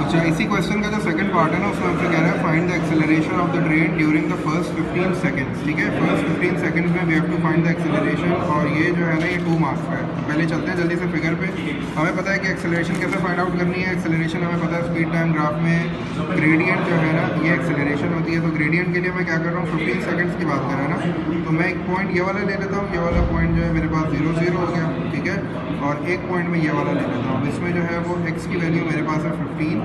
अच्छा, इसी क्वेश्चन का जो सेकंड पार्ट है ना, उसमें हमसे कह रहा है find the acceleration of the train during the first 15 seconds. ठीक है, फर्स्ट 15 सेकंड्स में we have to find the acceleration, और ये जो है ना, ये 2 मार्क्स का है। तो पहले चलते हैं जल्दी से फिगर पे। हमें पता है कि एक्सेलरेशन कैसे फाइंड आउट करनी है। एक्सेलरेशन हमें पता है स्पीड टाइम ग्राफ में ग्रेडियंट जो है ना, ये एक्सेलरेशन होती है। तो ग्रेडियंट के लिए मैं क्या कर रहा हूँ, 15 सेकंड्स की बात कर रहा है ना, तो मैं एक पॉइंट ये वाला ले लेता हूँ। ये वाला पॉइंट जो है मेरे पास 0 0 हो गया। ठीक है, और एक पॉइंट में ये वाला ले लेता हूँ। इसमें जो है वो x की वैल्यू मेरे पास है 15,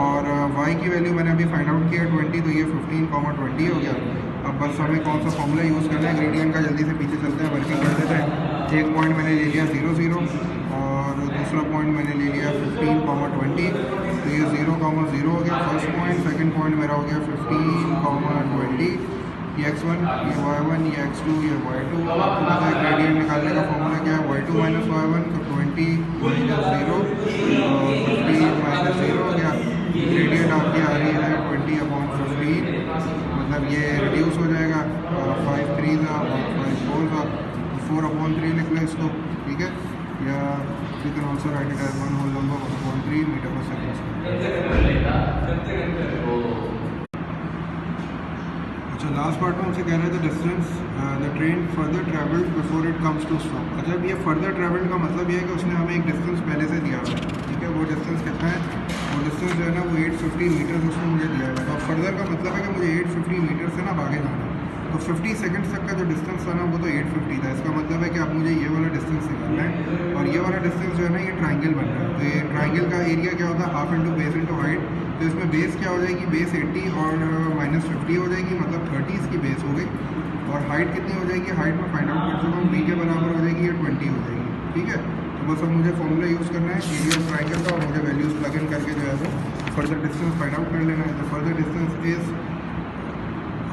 और y की वैल्यू मैंने अभी फाइंड आउट किया 20, तो ये 15,20 हो गया। अब बस हमें कौन सा फॉर्मूला यूज़ करना है ग्रेडियंट का, जल्दी से पीछे चलते हैं, वर्किंग कर देते हैं। एक पॉइंट मैंने ले लिया 0 0, और दूसरा पॉइंट मैंने ले लिया 15,20, तो ये 0, 0 हो गया फर्स्ट पॉइंट। सेकंड पॉइंट मेरा हो गया 15,20, ये x1, ये y1, ये x2, ये y2। आपको पता है ग्रेडियंट निकालने का फॉर्मूला क्या है, y2 माइनस y1, तो 20 माइनस 0 और 15 माइनस 0 हो गया। ग्रेडियंट आपकी आ रही है 20/15, मतलब ये रिड्यूस हो जाएगा, 5 3 था और 5 4 था, 4/3 लिख लें इसको। ठीक है, या you can also write it as 1 whole number 1/3 metre पर सेकेंड। अच्छा, लास्ट पार्ट में हमसे कह रहे थे distance the train further travelled before it comes to stop. अच्छा, ये फर्दर ट्रैवल्ड का मतलब ये है कि उसने हमें एक डिस्टेंस पहले से दिया हुआ है। ठीक है, वो डिस्टेंस कितना है, वो डिस्टेंस जो है ना, वो 850 मीटर्स उसने मुझे दिया हुआ है। तो फर्दर का मतलब है कि मुझे 850 मीटर से ना आगे जाना है। तो 50 सेकंड्स तक का जो डिस्टेंस था ना, वो तो 850 था। इसका मतलब है कि अब मुझे ये वाला डिस्टेंस निकालना है, और ये वाला डिस्टेंस जो है ना, ये ट्राइंगल बन रहा है। तो ये ट्राइंगल का एरिया क्या होता है, half into base into height. तो इसमें बेस क्या हो जाएगी, बेस 80 और माइनस 50 हो जाएगी, मतलब 30 इसकी बेस हो गई। और हाइट कितनी हो जाएगी, हाइट में फाइंड आउट कर चुका हूँ, b के बराबर हो जाएगी, ये 20 हो जाएगी। ठीक है, तो बस अब मुझे फॉर्मूला यूज़ करना है एरिया ऑफ ट्राइंगल का, और मुझे वैल्यूज़ प्लग इन करके जो है वो फर्दर डिस्टेंस फाइंड आउट कर लेना है। तो further distance is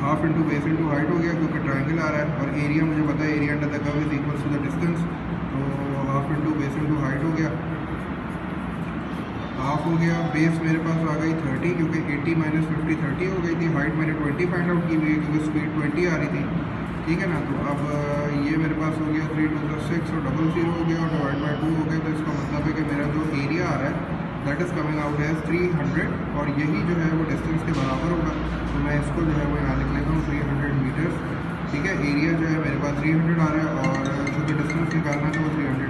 half into base into height हो गया, क्योंकि ट्राइंगल आ रहा है, और एरिया मुझे पता है area under the curve is equals to the distance. तो half into base into height हो गया, हाफ हो गया। बेस मेरे पास आ गई 30, क्योंकि 80 माइनस 50 30 हो गई थी। हाइट मैंने 20 फाइंड आउट की हुई है, क्योंकि स्पीड 20 आ रही थी। ठीक है ना, तो अब ये मेरे पास हो गया 3 2 6 और 00 हो गया, और डिवाइड बाई 2 हो गया। तो इसका मतलब है कि मेरा जो एरिया आ रहा है that is coming out as 300, और यही जो है वो डिस्टेंस के बराबर होगा। तो मैं इसको जो है वो यहाँ लिख लेता हूँ 300 मीटर्स। ठीक है, एरिया जो है मेरे पास 300 आ रहा है, और जो डिस्टेंस निकालना है तो वो 300